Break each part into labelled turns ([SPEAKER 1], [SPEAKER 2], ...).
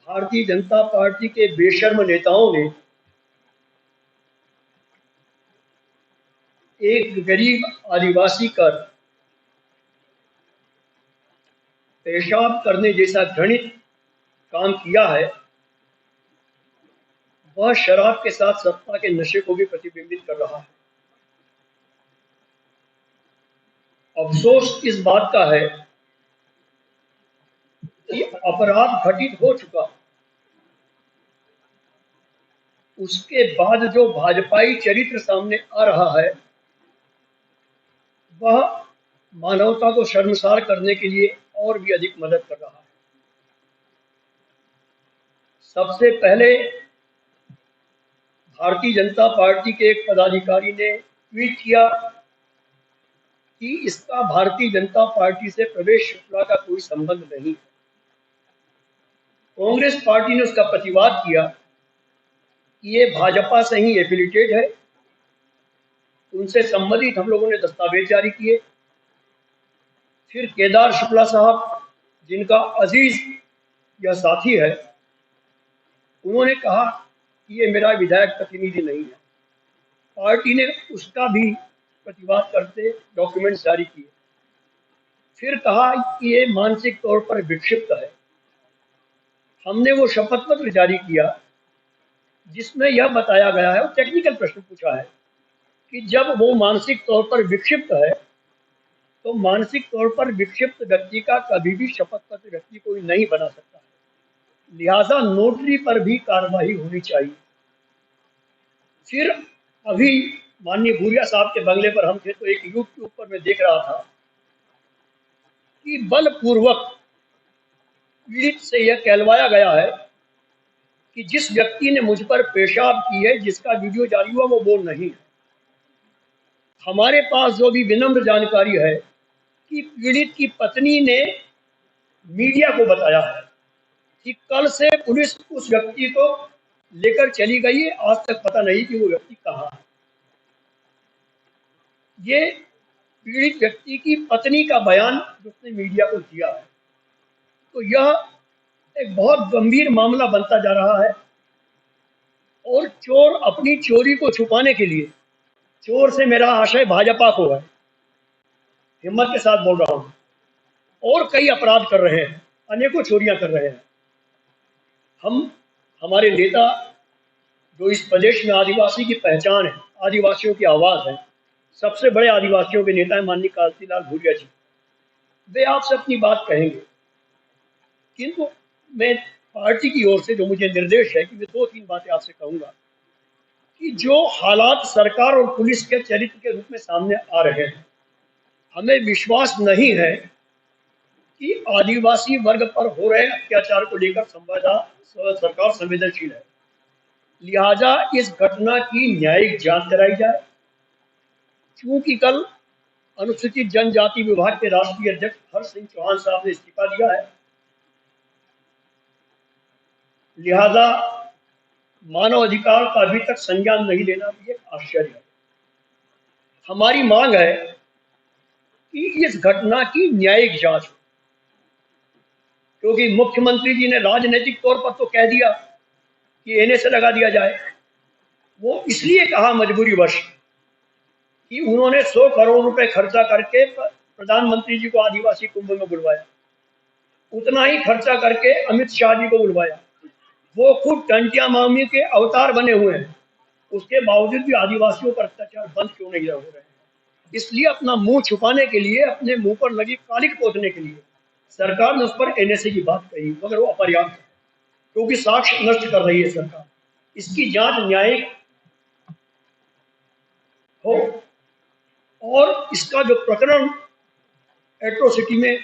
[SPEAKER 1] Bharatiya Janata party के बेशर्म नेताओं ने एक गरीब आदिवासी का पेशाब करने जैसा घृणित काम किया है। वह शराब के साथ सत्ता के नशे को भी प्रतिबिंबित कर रहा है। अफसोस इस बात का है कि अपराध घटित हो चुका, उसके बाद जो भाजपाई चरित्र सामने आ रहा है वह मानवता को शर्मसार करने के लिए और भी अधिक मदद कर रहा है। सबसे पहले भारतीय जनता पार्टी के एक पदाधिकारी ने ट्वीट किया कि इसका भारतीय जनता पार्टी से प्रवेश श्रृंखला का कोई संबंध नहीं। कांग्रेस पार्टी ने उसका प्रतिवाद किया कि ये भाजपा से ही एफिलिएटेड है। उनसे संबंधित हम लोगों ने दस्तावेज जारी किए। फिर केदार शुक्ला साहब, जिनका अजीज यह साथी है, उन्होंने कहा कि ये मेरा विधायक प्रतिनिधि नहीं है। पार्टी ने उसका भी प्रतिवाद करते डॉक्यूमेंट जारी किए। फिर कहा कि ये मानसिक तौर पर विक्षिप्त है। हमने वो शपथ पत्र जारी किया जिसमें यह बताया गया है, टेक्निकल प्रश्न पूछा है कि जब वो मानसिक तौर पर विक्षिप्त है तो मानसिक तौर पर विक्षिप्त व्यक्ति का कभी भी शपथ पत्र व्यक्ति कोई नहीं बना सकता है, लिहाजा नोटरी पर भी कार्रवाई होनी चाहिए। फिर अभी माननीय भूरिया साहब के बंगले पर हम थे तो एक यूट्यूब पर मैं देख रहा था कि बलपूर्वक पीड़ित से यह कहलवाया गया है कि जिस व्यक्ति ने मुझ पर पेशाब की है, जिसका वीडियो जारी हुआ, वो नहीं है। हमारे पास जो भी विनम्र जानकारी है कि पीड़ित की पत्नी ने मीडिया को बताया है कि कल से पुलिस उस व्यक्ति को लेकर चली गई है, आज तक पता नहीं कि वो व्यक्ति कहाँ है। ये पीड़ित व्यक्ति की पत्नी का बयान उसने मीडिया को दिया है। तो यह एक बहुत गंभीर मामला बनता जा रहा है और चोर अपनी चोरी को छुपाने के लिए, चोर से मेरा आशय भाजपा को है, हिम्मत के साथ बोल रहा हूं, और कई अपराध कर रहे हैं, अनेकों चोरियां कर रहे हैं। हमारे नेता जो इस प्रदेश में आदिवासी की पहचान है, आदिवासियों की आवाज है, सबसे बड़े आदिवासियों के नेता है माननीय कांतिलाल भूरिया जी, वे आपसे अपनी बात कहेंगे। किंतु मैं पार्टी की ओर से जो मुझे निर्देश है कि मैं 2-3 बातें आपसे कहूंगा कि जो हालात सरकार और पुलिस के चरित्र के रूप में सामने आ रहे हैं, हमें विश्वास नहीं है कि आदिवासी वर्ग पर हो रहे अत्याचार को लेकर सरकार संवेदनशील है। लिहाजा इस घटना की न्यायिक जांच कराई जाए। चूंकि कल अनुसूचित जनजाति विभाग के राष्ट्रीय अध्यक्ष हर्ष सिंह चौहान साहब ने इस्तीफा दिया है, लिहाजा मानव अधिकार का अभी तक संज्ञान नहीं लेना भी एक आश्चर्य है। हमारी मांग है कि इस घटना की न्यायिक जांच हो, क्योंकि मुख्यमंत्री जी ने राजनीतिक तौर पर तो कह दिया कि एनएसए लगा दिया जाए। वो इसलिए कहा मजबूरीवश कि उन्होंने 100 करोड़ रुपए खर्चा करके प्रधानमंत्री जी को आदिवासी कुंभ में बुलवाया, उतना ही खर्चा करके अमित शाह जी को बुलवाया। वो खुद टंटिया मामी के अवतार बने हुए हैं, उसके बावजूद भी आदिवासियों पर अत्याचार बंद क्यों नहीं हो रहे हैं? इसलिए अपना मुंह छुपाने के लिए, अपने मुंह पर लगी कालिक पोतने के लिए सरकार ने उस पर एनएसए की बात कही, मगर वो अपर्याप्त है, क्योंकि साक्ष्य नष्ट कर रही है सरकार। इसकी जांच न्यायिक हो और इसका जो प्रकरण एट्रोसिटी में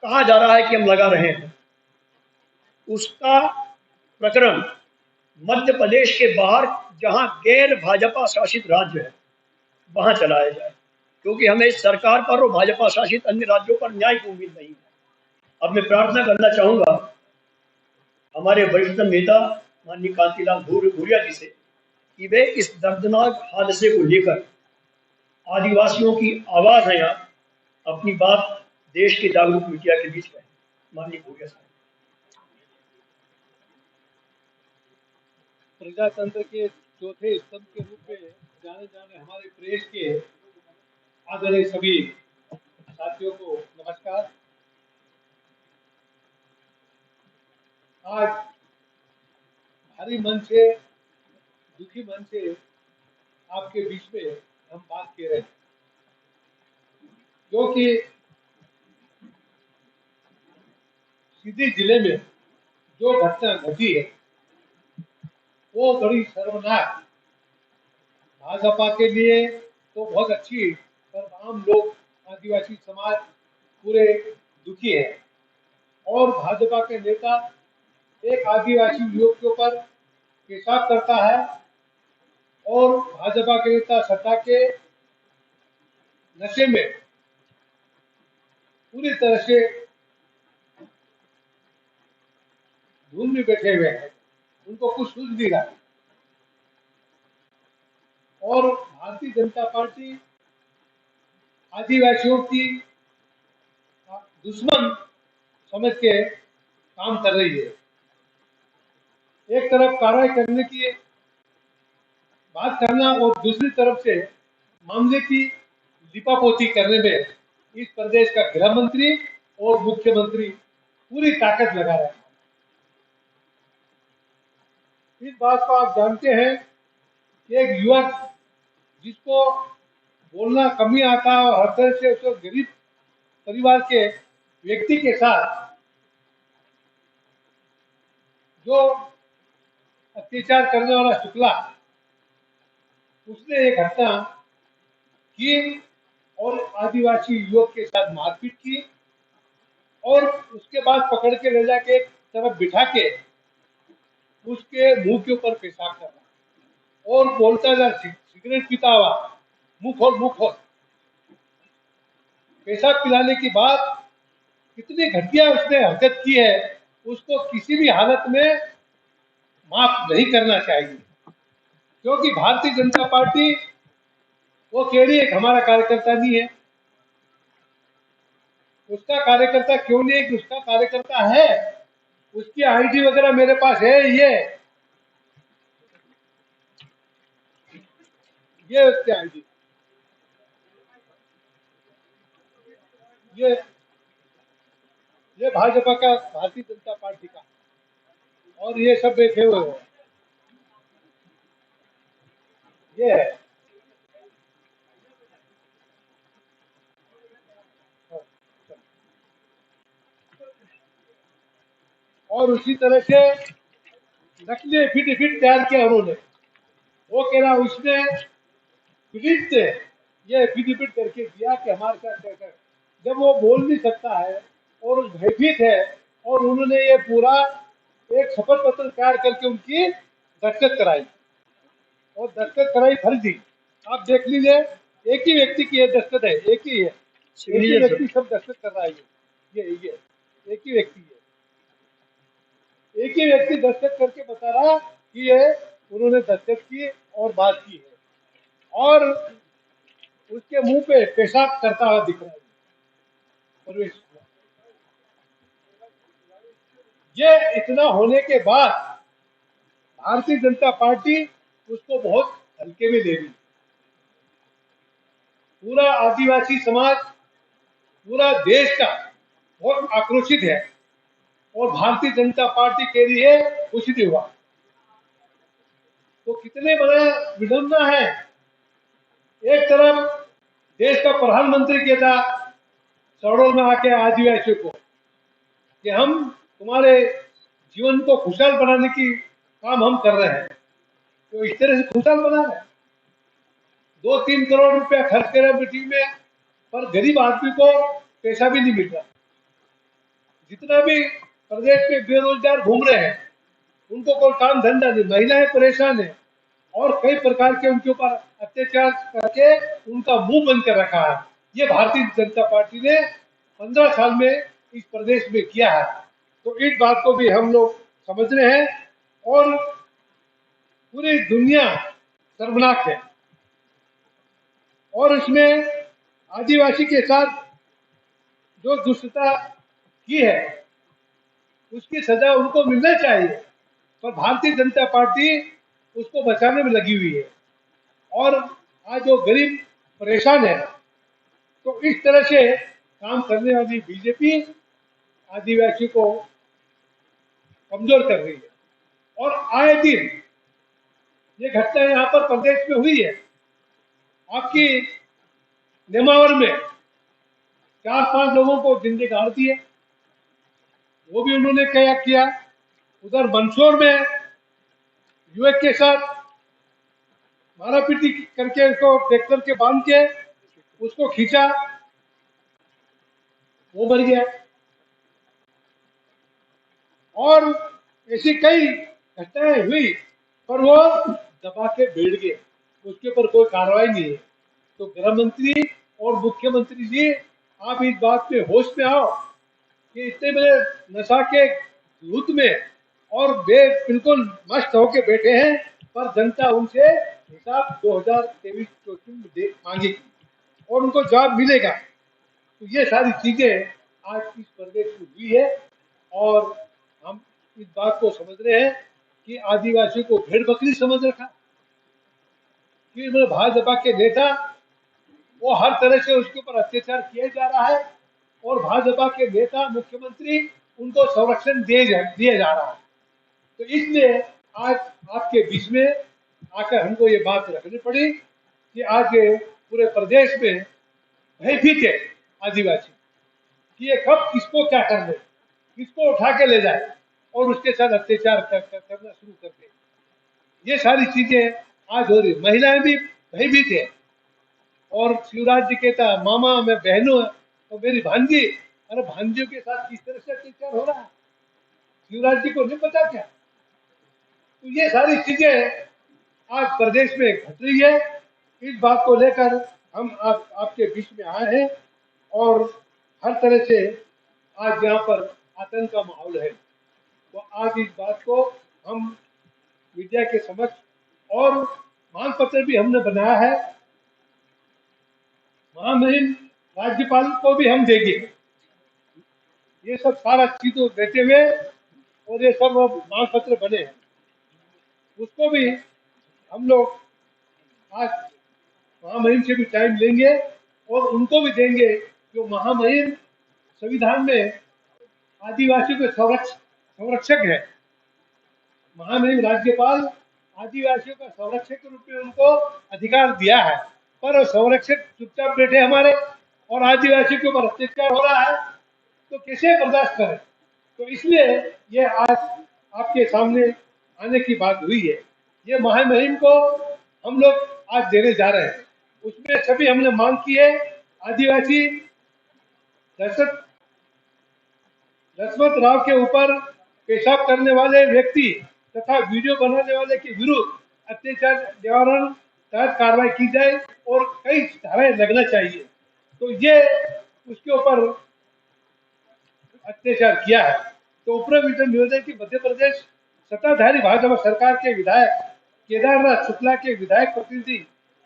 [SPEAKER 1] कहा जा रहा है कि हम लगा रहे हैं, उसका प्रकरण मध्य प्रदेश के बाहर जहां गैर भाजपा शासित राज्य है वहां चलाया जाए, क्योंकि हमें इस सरकार पर और भाजपा शासित अन्य राज्यों पर न्याय की उम्मीद नहीं है। अब मैं प्रार्थना करना चाहूंगा हमारे वरिष्ठ नेता माननीय कांतिलाल भूरिया जी से कि वे इस दर्दनाक हादसे को लेकर आदिवासियों की आवाज है, यहाँ अपनी बात देश के जागरूक मीडिया के बीच में। माननीय भूरिया साहब।
[SPEAKER 2] प्रजातंत्र के चौथे स्तंभ के रूप में जाने जाने हमारे प्रेस के आदरणीय सभी साथियों को नमस्कार। आज भारी मन से, दुखी मन से आपके बीच में हम बात कर रहे हैं, क्योंकि सीधी जिले में जो घटना घटी है वो बड़ी शर्मनाक, भाजपा के लिए तो बहुत अच्छी, पर आम लोग, आदिवासी समाज पूरे दुखी है। और भाजपा के नेता एक आदिवासी युवक के ऊपर पेशाब करता है और भाजपा के नेता सत्ता के नशे में पूरी तरह से धुन में बैठे हुए हैं, उनको कुछ सूझ नहीं रहा। और भारतीय जनता पार्टी आदिवासियों की दुश्मन समझ के काम कर रही है। एक तरफ कार्रवाई करने की बात करना और दूसरी तरफ से मामले की लिपापोती करने में इस प्रदेश का गृह मंत्री और मुख्यमंत्री पूरी ताकत लगा रहे हैं। इस बात को आप जानते हैं कि एक युवक जिसको बोलना कम ही आता है और हर तरह से उसको गरीब परिवार के व्यक्ति के साथ जो अत्याचार करने वाला शुक्ला, उसने एक घटना की और आदिवासी युवक के साथ मारपीट की और उसके बाद पकड़ के ले जाके एक तरफ बिठा के उसके मुंह के ऊपर पेशाब करना और बोलता था, सिगरेट पीता हुआ, मुंह खोल। पेशाब पिलाने की बात कितनी घटिया उसने हरकत की है, उसको किसी भी हालत में माफ नहीं करना चाहिए। क्योंकि भारतीय जनता पार्टी वो कह रही है हमारा कार्यकर्ता नहीं है। उसका कार्यकर्ता क्यों नहीं है? उसका कार्यकर्ता है, उसकी आईडी वगैरह मेरे पास है। ये उसकी आईडी, ये भाजपा का, भारतीय जनता पार्टी का, और ये सब बैठे हुए हैं। ये है। और उसी तरह से नकली एफिडेविट तैयार किया उन्होंने। वो कह रहा उसने पीड़ित से ये एफिडेविट करके दिया कि हमारे साथ क्या, जब वो बोल नहीं सकता है और भयभीत है। और उन्होंने ये पूरा एक शपथ पत्र तैयार करके उनकी दस्तखत कराई और दस्तखत कराई फर्जी। आप देख लीजिए, एक ही व्यक्ति की ये दस्तखत है, एक ही है, एक ही व्यक्ति सब दस्तखत कर रहा है। ये एक ही व्यक्ति है, एक ही व्यक्ति दस्तखत करके बता रहा कि ये उन्होंने दस्तखत की और बात की है, और उसके मुंह पे पेशाब करता हुआ दिख रहा है परवेश। ये इतना होने के बाद भारतीय जनता पार्टी उसको बहुत हल्के में ले रही। पूरा आदिवासी समाज, पूरा देश का बहुत आक्रोशित है और भारतीय जनता पार्टी के लिए कुछ नहीं हुआ। तो कितने बड़ा विडंबना है। एक तरफ देश का प्रधानमंत्री कहता सड़ोल में आके आदिवासियों को कि हम तुम्हारे जीवन को खुशहाल बनाने की काम हम कर रहे हैं, तो इस तरह से खुशहाल बना रहे हैं। 2-3 करोड़ रुपया खर्च करे मीटिंग में, पर गरीब आदमी को पैसा भी नहीं मिल रहा। जितना भी प्रदेश में बेरोजगार घूम रहे हैं, उनको कोई काम धंधा नहीं, महिलाएं परेशान है और कई प्रकार के उनके ऊपर अत्याचार करके उनका मुंह बंद कर रखा है। ये भारतीय जनता पार्टी ने 15 साल में इस प्रदेश में किया है। तो इस बात को भी हम लोग समझ रहे हैं और पूरी दुनिया शर्मनाक है। और उसमें आदिवासी के साथ जो दुष्टता की है उसकी सजा उनको मिलना चाहिए। पर भारतीय जनता पार्टी उसको बचाने में लगी हुई है। और आज जो गरीब परेशान है, तो इस तरह से काम करने वाली बीजेपी आदिवासी को कमजोर कर रही है। और आए दिन ये घटना यहाँ पर प्रदेश में हुई है। आपकी नेमावर में 4-5 लोगों को जिंदगी गाड़ दी है, वो भी उन्होंने क्या किया। उधर मंदसौर में युवक के साथ मारापीटी करके उसको ट्रैक्टर के बांध के उसको खींचा, वो मर गया। और ऐसी कई घटनाएं हुई, पर वो दबा के बैठ गए, उसके ऊपर कोई कार्रवाई नहीं है। तो गृह मंत्री और मुख्यमंत्री जी, आप इस बात पे होश में आओ कि इतने बड़े नशा के लूट में और वे बिल्कुल मस्त होके बैठे हैं, पर जनता उनसे हिसाब 2023-24 में मांगेगी और उनको जवाब मिलेगा। तो ये सारी चीजें आज इस प्रदेश में हुई है। और हम इस बात को समझ रहे हैं कि आदिवासी को भेड़ बकरी समझ रखा, कि भाजपा के नेता वो हर तरह से उसके ऊपर अत्याचार किया जा रहा है, और भाजपा के नेता मुख्यमंत्री उनको संरक्षण दिया जा रहा है। तो इसलिए आज आपके बीच में आकर हमको ये बात रखनी पड़ी कि आज पूरे प्रदेश में भयभीत है आदिवासी कि ये कब किसको क्या कर दे, किसको उठा के ले जाए और उसके साथ अत्याचार करना शुरू कर दे। ये सारी चीजें आज हो रही। महिलाएं भी भयभीत है। और शिवराज जी कहता मामा मैं बहनों तो मेरी भांजी, अरे भांजियों के साथ किस तरह से अत्याचार हो रहा है, शिवराज जी को नहीं पता क्या। तो ये सारी चीजें आज प्रदेश में घट रही है। इस बात को लेकर हम आपके बीच में आए हैं, और हर तरह से आज यहाँ पर आतंक का माहौल है। तो आज इस बात को हम मीडिया के समक्ष, और मांग पत्र भी हमने बनाया है, महामहिम राज्यपाल को भी हम देंगे। ये सब सारा चीजों देते हुए, और ये सब मांग पत्र बने हैं, उसको भी हम लोग आज महामहिम से भी टाइम लेंगे और उनको भी देंगे। जो महामहिम संविधान में आदिवासियों के संरक्षक है, महामहिम राज्यपाल आदिवासियों का संरक्षक के रूप में उनको अधिकार दिया है, पर संरक्षक चुपचाप बैठे हमारे, और आदिवासियों के ऊपर अत्याचार हो रहा है, तो कैसे बर्दाश्त करें। तो इसलिए ये आज आपके सामने आने की बात हुई है। ये महामहिम को हम लोग आज देने जा रहे हैं। उसमें सभी हमने मांग की है, आदिवासी दशरथ राव के ऊपर पेशाब करने वाले व्यक्ति तथा वीडियो बनाने वाले के विरुद्ध अत्याचार निवारण तहत कार्रवाई की जाए, और कई धाराएं लगना चाहिए। तो ये उसके ऊपर अत्याचार किया है। तो उपरोक्त निवेदन की मध्य प्रदेश सत्ताधारी भाजपा सरकार के विधायक केदारनाथ शुक्ला के विधायक प्रतिनिधि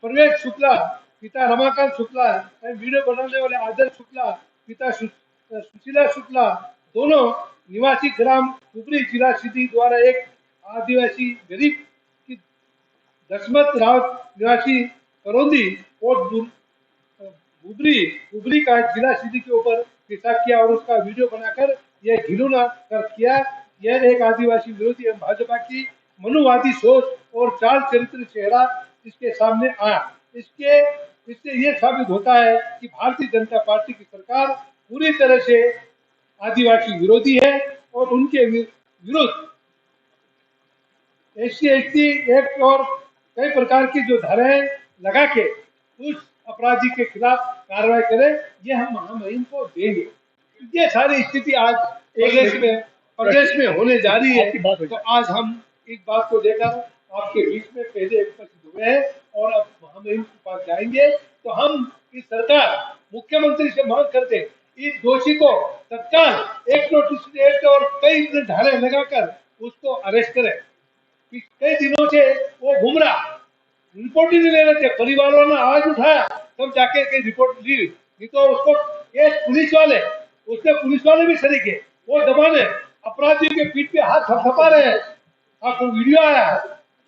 [SPEAKER 2] प्रवेश शुक्ला पिता रमाकांत शुक्ला और वीडियो बनाने वाले आदर्श शुक्ला पिता सुशीला शुक्ला दोनों निवासी ग्राम कुबरी जिला सिद्धि द्वारा एक आदिवासी गरीब की दशमत राव निवासी करौंदी और कुबरी का जिला सिद्धि के ऊपर पेशाब किया, और उसका वीडियो बनाकर यह घिनौना कर किया। यह एक आदिवासी विरोधी एवं भाजपा की मनुवादी सोच और चाल चरित्र चेहरा इसके सामने आया। इससे यह साबित होता है कि भारतीय जनता पार्टी की सरकार पूरी तरह से आदिवासी विरोधी है, और उनके विरुद्ध SC/ST एक्ट और कई प्रकार की जो धाराएं लगा के उस अपराधी के खिलाफ कार्रवाई करे, ये हम महामहिम को देंगे। ये सारी स्थिति आज प्रदेश में होने जा रही है। तो आज हम इस बात को लेकर आपके बीच में पहले उपस्थित हुए हैं, और अब महामहिम के पास जाएंगे। तो हम इस सरकार मुख्यमंत्री से मांग करते हैं, इस दोषी को तत्काल एक नोटिस एक्ट और कई धाराएं लगाकर उसको अरेस्ट करें। कई दिनों से वो घूम रहा, रिपोर्ट ही नहीं ले रहे थे। परिवार वालों ने आवाज उठाया तब जाके कई रिपोर्ट ली, नहीं तो उसको पुलिस वाले, उसके पुलिस वाले भी शरीक है, वो दबाने अपराधियों के पीठ पे हाथ थपथपा रहे हैं। आपको वीडियो आया है,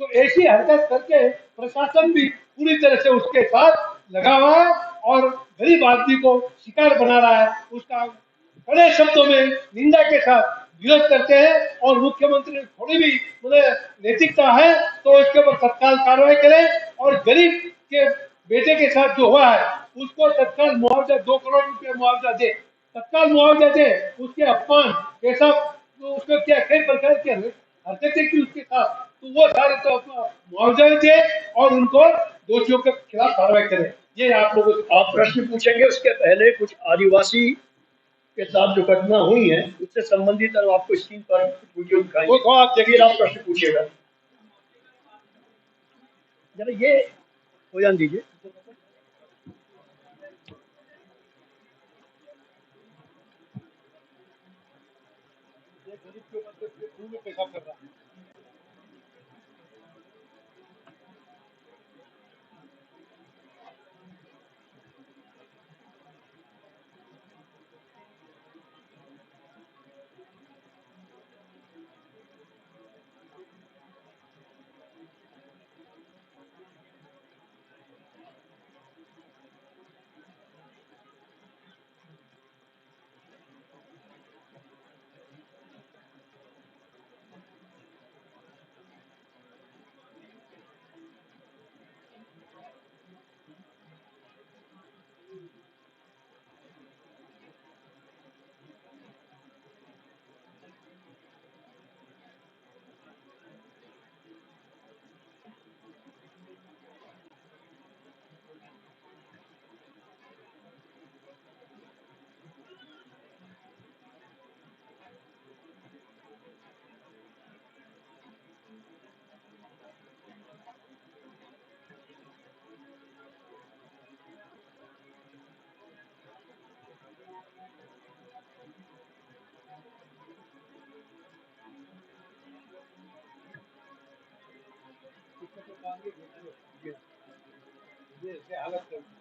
[SPEAKER 2] तो ऐसी हरकत करके प्रशासन भी पूरी तरह से उसके साथ लगा हुआ है और गरीब आदमी को शिकार बना रहा है। उसका कड़े शब्दों में निंदा के साथ विरोध करते हैं और मुख्यमंत्री ने थोड़ी भी मतलब नैतिकता है तो इसके ऊपर तत्काल कार्रवाई करें और गरीब के बेटे के साथ जो हुआ है उसको तत्काल मुआवजा 2 करोड़ रुपए मुआवजा दे, तत्काल मुआवजा दे। उसके अपमान कैसा तो उसको क्या कई प्रकार की हरकतें की उसके साथ, तो वो सारे तो अपना मुआवजा दे और उनको दोषियों के खिलाफ कार्रवाई करें। ये आप लोगों से
[SPEAKER 1] आप प्रश्न पूछेंगे उसके पहले कुछ आदिवासी के साथ जो घटना हुई है उससे संबंधित हम आपको स्क्रीन पर वीडियो दिखाएंगे,
[SPEAKER 2] वो आप देखिए।
[SPEAKER 1] फिर आप प्रश्न पूछिएगा। जरा ये हो जान दीजिए।
[SPEAKER 2] गरीब के ऊपर से खून में पेशाब कर रहा है। ये हालत कर